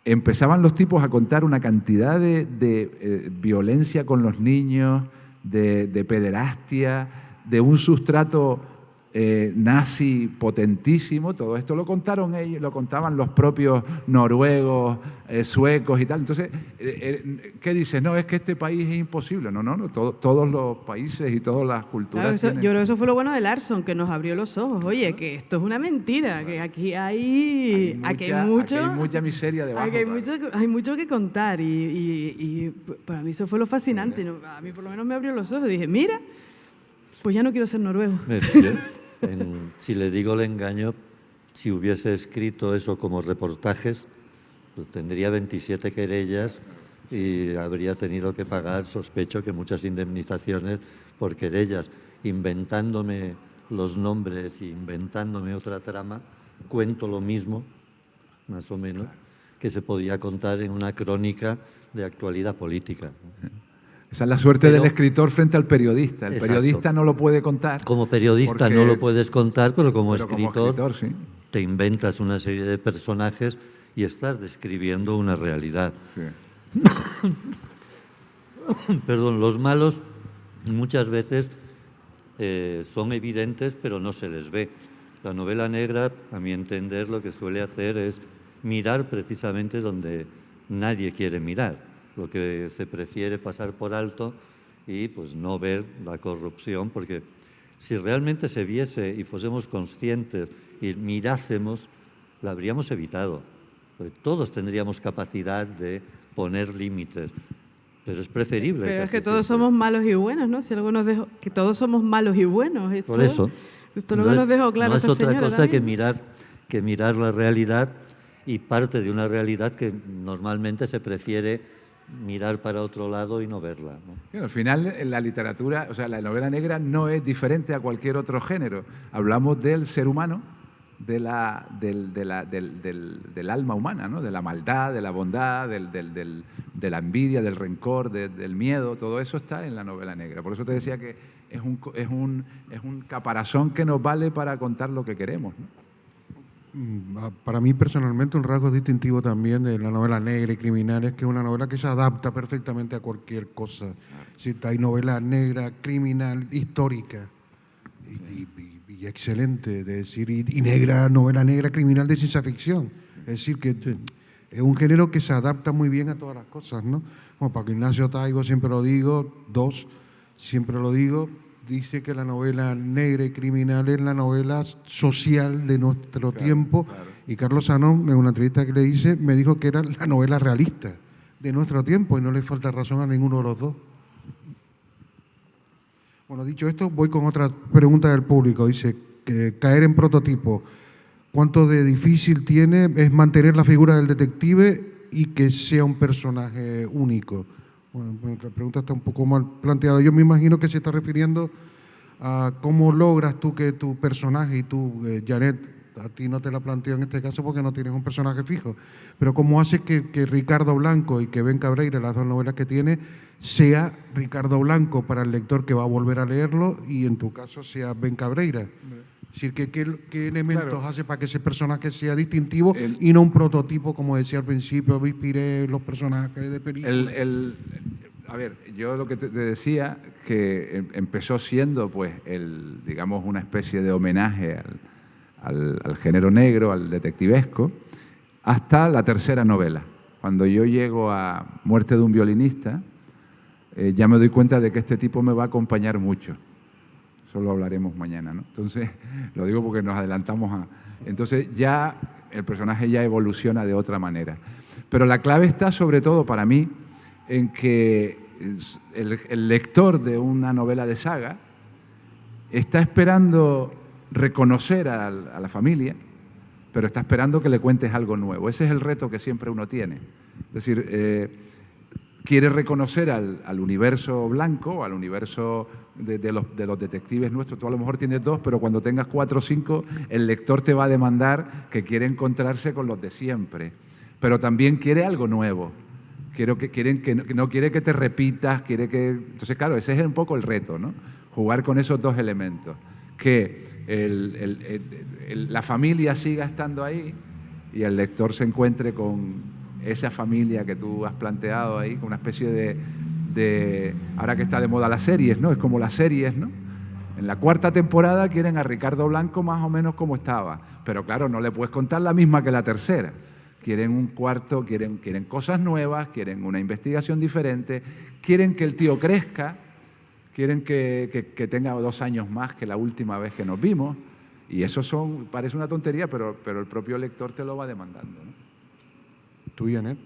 empezaban los tipos a contar una cantidad de violencia con los niños, de pederastia, de un sustrato nazi potentísimo. Todo esto lo contaron ellos, lo contaban los propios noruegos, suecos y tal. Entonces, ¿qué dices? No, es que este país es imposible. No, todos los países y todas las culturas. Claro, yo creo que eso fue lo bueno de Larson, que nos abrió los ojos. Oye, que esto es una mentira, que aquí hay mucha miseria debajo. Hay mucho que contar y para mí eso fue lo fascinante. A mí por lo menos me abrió los ojos. Dije, mira, pues ya no quiero ser noruego. Si le digo el engaño, si hubiese escrito eso como reportajes, pues tendría 27 querellas y habría tenido que pagar, sospecho, que muchas indemnizaciones por querellas. Inventándome los nombres, inventándome otra trama, cuento lo mismo, más o menos, que se podía contar en una crónica de actualidad política. Esa es la suerte del escritor frente al periodista. El periodista no lo puede contar. Como periodista no lo puedes contar, pero como escritor sí. Te inventas una serie de personajes y estás describiendo una realidad. Sí. Perdón, los malos muchas veces son evidentes, pero no se les ve. La novela negra, a mi entender, lo que suele hacer es mirar precisamente donde nadie quiere mirar. Lo que se prefiere pasar por alto y pues no ver la corrupción, porque si realmente se viese y fuésemos conscientes y mirásemos, la habríamos evitado. Porque todos tendríamos capacidad de poner límites, pero es preferible. Pero es que todos somos malos y buenos, ¿no? Si algo nos dejó, que todos somos malos y buenos. Por eso. Esto luego nos dejó claro. No es otra cosa también. que mirar la realidad, y parte de una realidad que normalmente se prefiere mirar para otro lado y no verla, ¿no? Bueno, al final, en la literatura, o sea, la novela negra no es diferente a cualquier otro género. Hablamos del ser humano, del alma humana, ¿no? De la maldad, de la bondad, de la envidia, del rencor, del miedo. Todo eso está en la novela negra. Por eso te decía que es un caparazón que nos vale para contar lo que queremos, ¿no? Para mí personalmente un rasgo distintivo también de la novela negra y criminal es que es una novela que se adapta perfectamente a cualquier cosa. Si hay novela negra, criminal, histórica y excelente, de decir, y negra, novela negra, criminal de ciencia ficción. Es decir, que es un género que se adapta muy bien a todas las cosas, ¿no? Como Paco Ignacio Taibo, siempre lo digo, siempre lo digo, dice que la novela negra y criminal es la novela social de nuestro tiempo. Claro. Y Carlos Sanón, en una entrevista que le hice, me dijo que era la novela realista de nuestro tiempo y no le falta razón a ninguno de los dos. Bueno, dicho esto, voy con otra pregunta del público. Dice, caer en prototipo, ¿cuánto de difícil tiene es mantener la figura del detective y que sea un personaje único? Bueno, la pregunta está un poco mal planteada. Yo me imagino que se está refiriendo a cómo logras tú que tu personaje, y tú, Janet, a ti no te la planteo en este caso porque no tienes un personaje fijo, pero cómo haces que Ricardo Blanco y que Ben Cabreira, las dos novelas que tiene, sea Ricardo Blanco para el lector que va a volver a leerlo y en tu caso sea Ben Cabreira. Es decir, ¿qué elementos hace para que ese personaje sea distintivo y no un prototipo, como decía al principio, me inspiré en los personajes de películas? A ver, yo lo que te decía, que empezó siendo, pues, digamos, una especie de homenaje al género negro, al detectivesco, hasta la tercera novela. Cuando yo llego a Muerte de un violinista, ya me doy cuenta de que este tipo me va a acompañar mucho. Eso lo hablaremos mañana, ¿no? Entonces, lo digo porque nos adelantamos a... Entonces, ya el personaje ya evoluciona de otra manera. Pero la clave está, sobre todo para mí, en que el lector de una novela de saga está esperando reconocer a la familia, pero está esperando que le cuentes algo nuevo. Ese es el reto que siempre uno tiene. Es decir, quiere reconocer al universo blanco, al universo de los detectives nuestros. Tú a lo mejor tienes dos, pero cuando tengas 4 o 5, el lector te va a demandar que quiere encontrarse con los de siempre. Pero también quiere algo nuevo. No quiere que te repitas, quiere que... Entonces, claro, ese es un poco el reto, ¿no? Jugar con esos dos elementos. Que la familia siga estando ahí y el lector se encuentre con esa familia que tú has planteado ahí, con una especie de ahora que está de moda las series, ¿no? Es como las series, ¿no? En la cuarta temporada quieren a Ricardo Blanco más o menos como estaba, pero claro, no le puedes contar la misma que la tercera. Quieren un cuarto, quieren cosas nuevas, quieren una investigación diferente, quieren que el tío crezca, quieren que tenga 2 años más que la última vez que nos vimos, y eso parece una tontería, pero el propio lector te lo va demandando, ¿no? ¿Tú, Janet?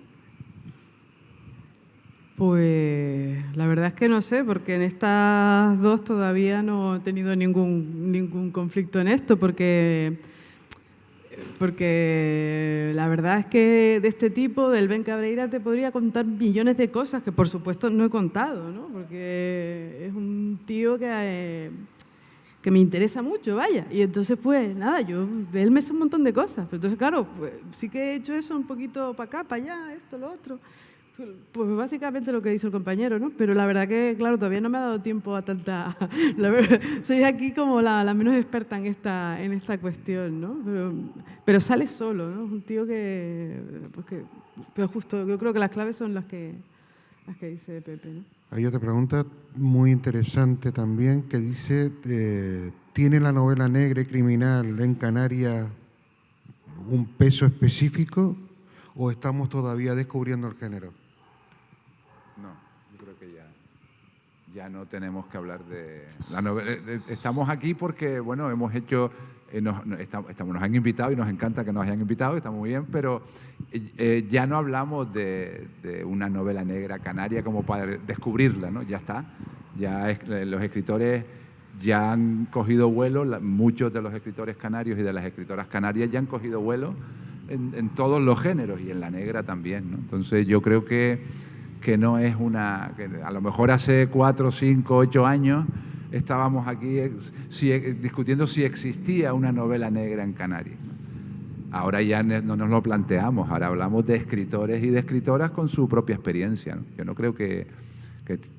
Pues la verdad es que no sé, porque en estas 2 todavía no he tenido ningún conflicto en esto, porque la verdad es que de este tipo, del Ben Cabreira, te podría contar millones de cosas que por supuesto no he contado, ¿no? Porque es un tío que me interesa mucho, vaya. Y entonces, pues nada, yo de él me sé un montón de cosas. Pero entonces, claro, pues sí que he hecho eso un poquito para acá, para allá, esto, lo otro. Pues básicamente lo que dice el compañero, ¿no? Pero la verdad que, claro, todavía no me ha dado tiempo a tanta... La verdad, soy aquí como la menos experta en esta cuestión, ¿no? Pero sale solo, ¿no? Es un tío pero justo, yo creo que las claves son las que dice Pepe, ¿no? Hay otra pregunta muy interesante también que dice, ¿tiene la novela negra y criminal en Canarias un peso específico o estamos todavía descubriendo el género? No, yo creo que ya no tenemos que hablar de la novela. Estamos aquí porque, bueno, hemos hecho, nos han invitado y nos encanta que nos hayan invitado, está muy bien, pero ya no hablamos de una novela negra canaria como para descubrirla, ¿no? Ya está, los escritores ya han cogido vuelo, muchos de los escritores canarios y de las escritoras canarias ya han cogido vuelo en todos los géneros y en la negra también, ¿no? Entonces yo creo que no es que a lo mejor hace 4, 5, 8 años estábamos aquí discutiendo si existía una novela negra en Canarias. Ahora ya no nos lo planteamos, ahora hablamos de escritores y de escritoras con su propia experiencia, ¿no? Yo no creo que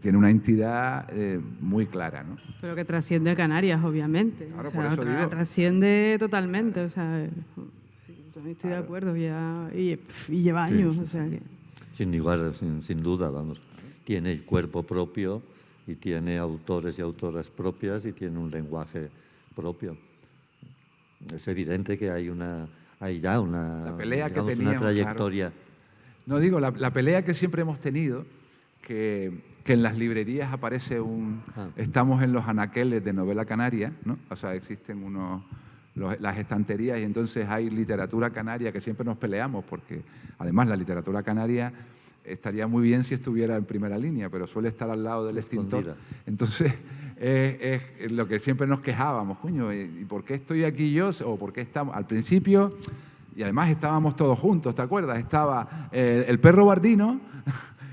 tiene una entidad muy clara, ¿no? Pero que trasciende a Canarias, obviamente. Claro, o sea, por eso digo. Trasciende totalmente, o sea, sí, también estoy de acuerdo, ya, y lleva años, sí, o sea que... Sin duda, vamos. Tiene el cuerpo propio y tiene autores y autoras propias y tiene un lenguaje propio. Es evidente que hay ya una, la pelea digamos, que teníamos, una trayectoria. Claro. No digo, la pelea que siempre hemos tenido, que en las librerías aparece estamos en los anaqueles de novela canaria, ¿no? O sea, existen las estanterías y entonces hay literatura canaria que siempre nos peleamos porque además la literatura canaria estaría muy bien si estuviera en primera línea, pero suele estar al lado del extintor. Entonces es lo que siempre nos quejábamos, coño, ¿y por qué estoy aquí yo? O ¿por qué estamos? Al principio, y además estábamos todos juntos, ¿te acuerdas? Estaba El perro bardino,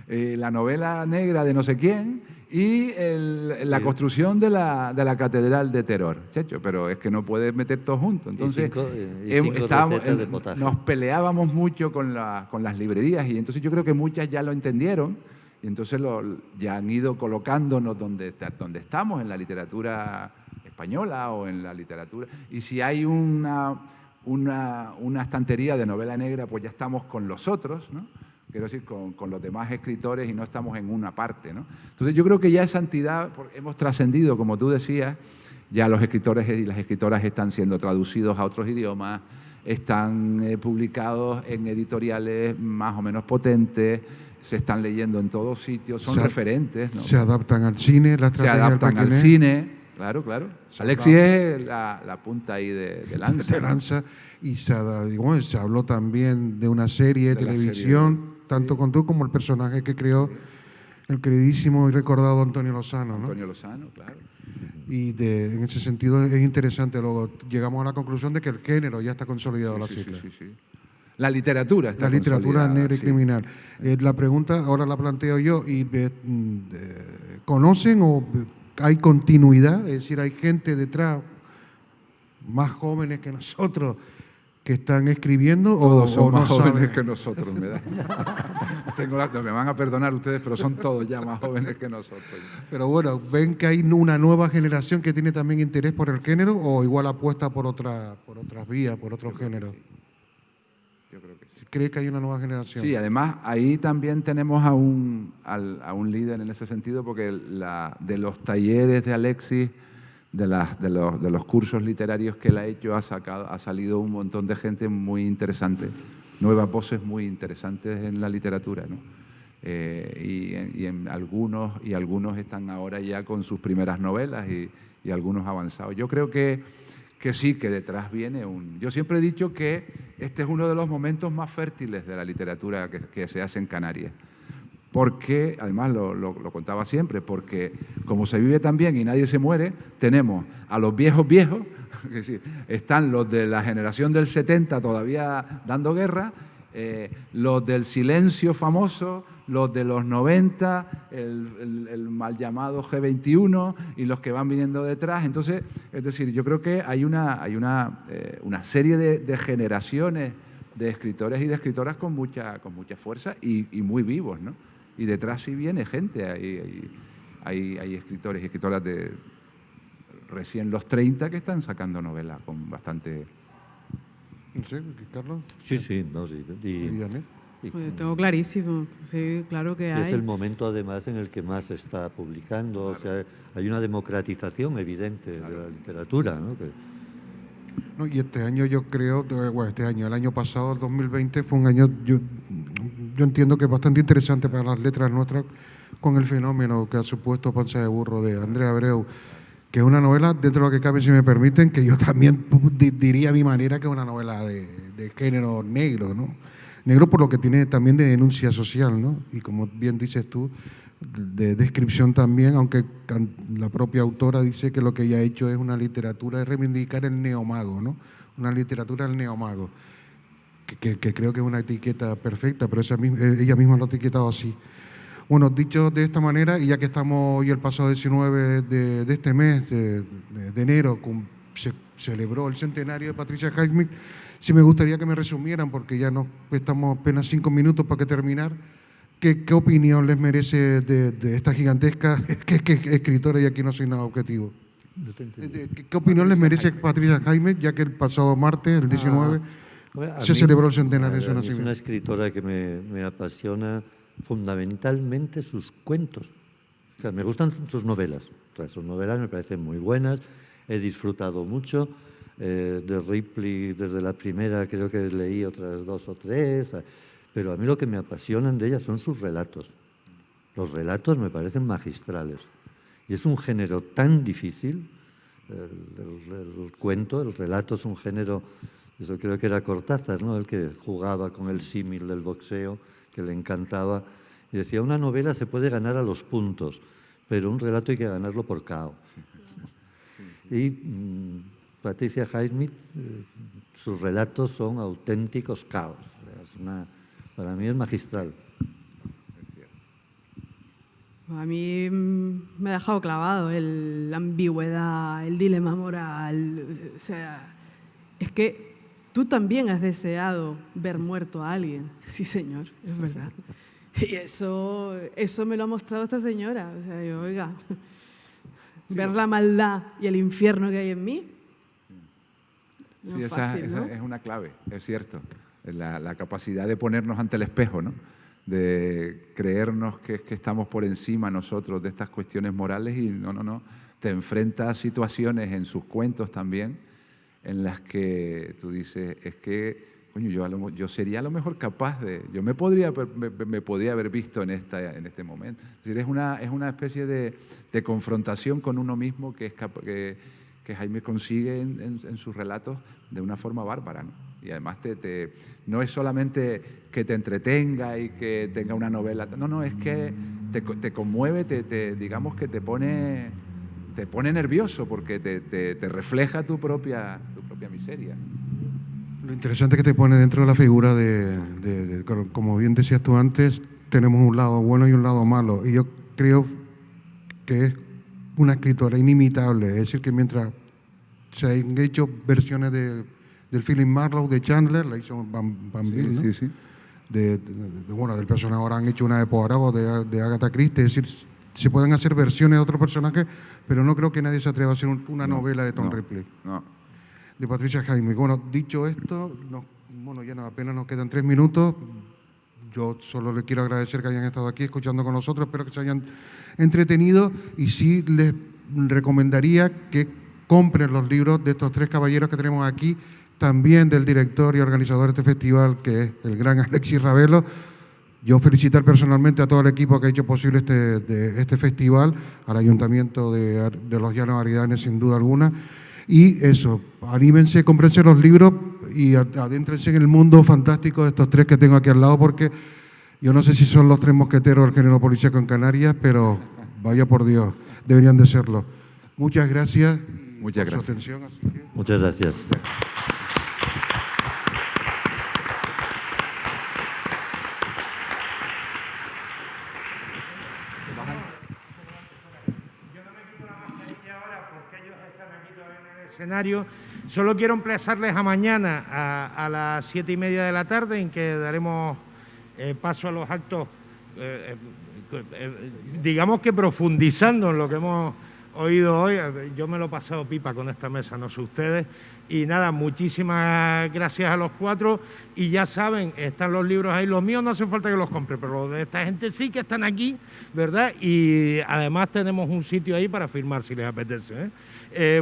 la novela negra de no sé quién, y la construcción de la Catedral de Terror. Chacho, pero es que no puedes meter todos juntos. Entonces, nos peleábamos mucho con las librerías y entonces yo creo que muchas ya lo entendieron y entonces ya han ido colocándonos donde estamos, en la literatura española o en la literatura. Y si hay una estantería de novela negra, pues ya estamos con los otros, ¿no? Quiero decir, con los demás escritores y no estamos en una parte, ¿no? Entonces yo creo que ya esa entidad, hemos trascendido, como tú decías, ya los escritores y las escritoras están siendo traducidos a otros idiomas, están publicados en editoriales más o menos potentes, se están leyendo en todos sitios, son referentes, ¿no? Se adaptan al cine, la estrategia se adaptan al cine, claro. Alexis es la punta ahí de lanza. De lanza, y se habló también de una serie de televisión, tanto con tú como el personaje que creó el queridísimo y recordado Antonio Lozano, ¿no? Antonio Lozano, claro. Y en ese sentido es interesante. Luego llegamos a la conclusión de que el género ya está consolidado, la cifra. Sí. La literatura está La literatura negra y criminal. La pregunta ahora la planteo yo. ¿Conocen o hay continuidad? Es decir, hay gente detrás, más jóvenes que nosotros, que están escribiendo. Todos son no más jóvenes saben? que nosotros, me da. Me van a perdonar ustedes, pero son todos ya más jóvenes que nosotros. Pero bueno, ¿ven que hay una nueva generación que tiene también interés por el género o igual apuesta por otras vías, por otros géneros? Yo creo que sí. ¿Cree que hay una nueva generación? Sí, además ahí también tenemos a un líder en ese sentido, porque de los talleres de Alexis de los cursos literarios que él ha hecho, ha salido un montón de gente muy interesante, nuevas voces muy interesantes en la literatura, ¿no? Algunos están ahora ya con sus primeras novelas y algunos avanzados. Yo creo que sí, que detrás viene un... Yo siempre he dicho que este es uno de los momentos más fértiles de la literatura que se hace en Canarias. Porque, además lo contaba siempre, porque como se vive tan bien y nadie se muere, tenemos a los viejos, es decir, están los de la generación del 70 todavía dando guerra, los del silencio famoso, los de los 90, el mal llamado G21 y los que van viniendo detrás. Entonces, es decir, yo creo que hay una serie de generaciones de escritores y de escritoras con mucha fuerza y muy vivos, ¿no? Y detrás sí viene gente, hay escritores y escritoras de recién los 30 que están sacando novelas con bastante... No sé, Carlos. Sí, no, sí. Pues tengo clarísimo, sí, claro que hay. Es el momento, además, en el que más se está publicando. Claro. O sea, hay una democratización evidente de la literatura, ¿no? No, y este año yo creo, bueno, el año pasado, el 2020, fue un año, yo entiendo que es bastante interesante para las letras nuestras, con el fenómeno que ha supuesto Panza de Burro de Andrés Abreu, que es una novela, dentro de lo que cabe, si me permiten, que yo también diría a mi manera que es una novela de género negro, ¿no? Negro por lo que tiene también de denuncia social, ¿no? Y como bien dices tú, de descripción también, aunque la propia autora dice que lo que ella ha hecho es una literatura de reivindicar el neomago, ¿no? Una literatura del neomago, que creo que es una etiqueta perfecta, pero ella misma lo ha etiquetado así. Bueno, dicho de esta manera, y ya que estamos hoy el pasado 19 de este mes, de enero, se celebró el centenario de Patricia Highsmith, sí me gustaría que me resumieran, porque ya nos estamos apenas 5 minutos para que terminar, ¿qué opinión les merece de esta gigantesca escritora? Y aquí no soy nada objetivo. ¿Qué opinión les merece Patricia Highsmith, ya que el pasado martes, el 19, se celebró el centenario de su nacimiento? Es una escritora que me apasiona fundamentalmente sus cuentos. O sea, me gustan sus novelas. O sea, sus novelas me parecen muy buenas, he disfrutado mucho. De Ripley, desde la primera creo que leí otras 2 o 3, pero a mí lo que me apasionan de ella son sus relatos. Los relatos me parecen magistrales. Y es un género tan difícil, el cuento, el relato es un género, eso creo que era Cortázar, ¿no? El que jugaba con el símil del boxeo, que le encantaba, y decía, una novela se puede ganar a los puntos, pero un relato hay que ganarlo por KO. Y Patricia Highsmith, sus relatos son auténticos caos. Para mí es magistral. A mí me ha dejado clavado la ambigüedad, el dilema moral. O sea, es que tú también has deseado ver muerto a alguien. Sí, señor, es verdad. Y eso me lo ha mostrado esta señora. O sea, yo, oiga, ver la maldad y el infierno que hay en mí. Sí, esa es una clave, es cierto. La capacidad de ponernos ante el espejo, ¿no? De creernos que estamos por encima nosotros de estas cuestiones morales y no. Te enfrentas a situaciones en sus cuentos también en las que tú dices, es que, coño, yo sería a lo mejor capaz de... Yo me podría haber visto en este momento. Es decir, es una especie de confrontación con uno mismo que Jaime consigue en sus relatos de una forma bárbara, ¿no? Y además no es solamente que te entretenga y que tenga una novela, no, es que te conmueve, digamos que te pone nervioso porque te refleja tu propia miseria. Lo interesante que te pone dentro de la figura como bien decías tú antes, tenemos un lado bueno y un lado malo, y yo creo que es una escritora inimitable, es decir, que mientras se han hecho versiones del Philip Marlowe, de Chandler, la hizo Van Bill, ¿no? Sí. Del personaje ahora han hecho una de Poirot, de Agatha Christie, es decir, se pueden hacer versiones de otros personajes, pero no creo que nadie se atreva a hacer una novela de Tom Ripley, de Patricia Highsmith. Bueno, dicho esto, apenas nos quedan 3 minutos. Yo solo les quiero agradecer que hayan estado aquí escuchando con nosotros, espero que se hayan entretenido, y sí les recomendaría que compren los libros de estos tres caballeros que tenemos aquí, también del director y organizador de este festival, que es el gran Alexis Ravelo. Yo felicitar personalmente a todo el equipo que ha hecho posible este festival, al Ayuntamiento de los Llanos Arrianes, sin duda alguna. Y eso, anímense, cómprense los libros y adéntrense en el mundo fantástico de estos tres que tengo aquí al lado, porque yo no sé si son los tres mosqueteros del género policíaco en Canarias, pero vaya por Dios, deberían de serlo. Muchas gracias por su atención. Muchas gracias. Escenario. Solo quiero emplazarles a mañana a las 7:30 de la tarde, en que daremos paso a los actos, digamos que profundizando en lo que hemos oído hoy. Yo me lo he pasado pipa con esta mesa, no sé ustedes. Y nada, muchísimas gracias a los cuatro. Y ya saben, están los libros ahí. Los míos no hace falta que los compre, pero los de esta gente sí que están aquí, ¿verdad? Y además tenemos un sitio ahí para firmar si les apetece, ¿eh?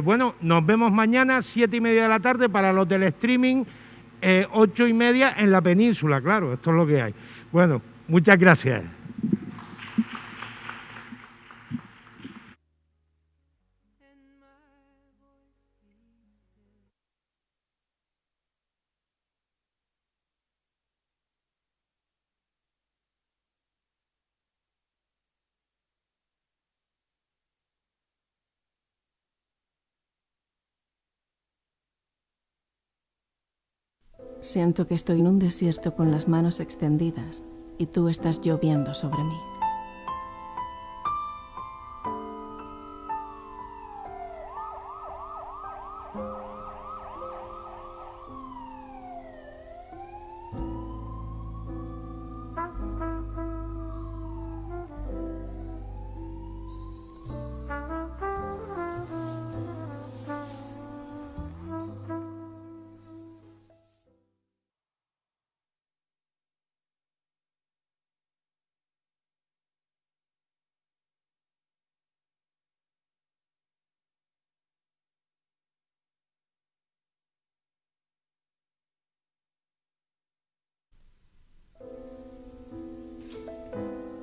Bueno, nos vemos mañana, 7:30 de la tarde, para los del streaming, 8:30 en la península, claro, esto es lo que hay. Bueno, muchas gracias. Siento que estoy en un desierto con las manos extendidas y tú estás lloviendo sobre mí.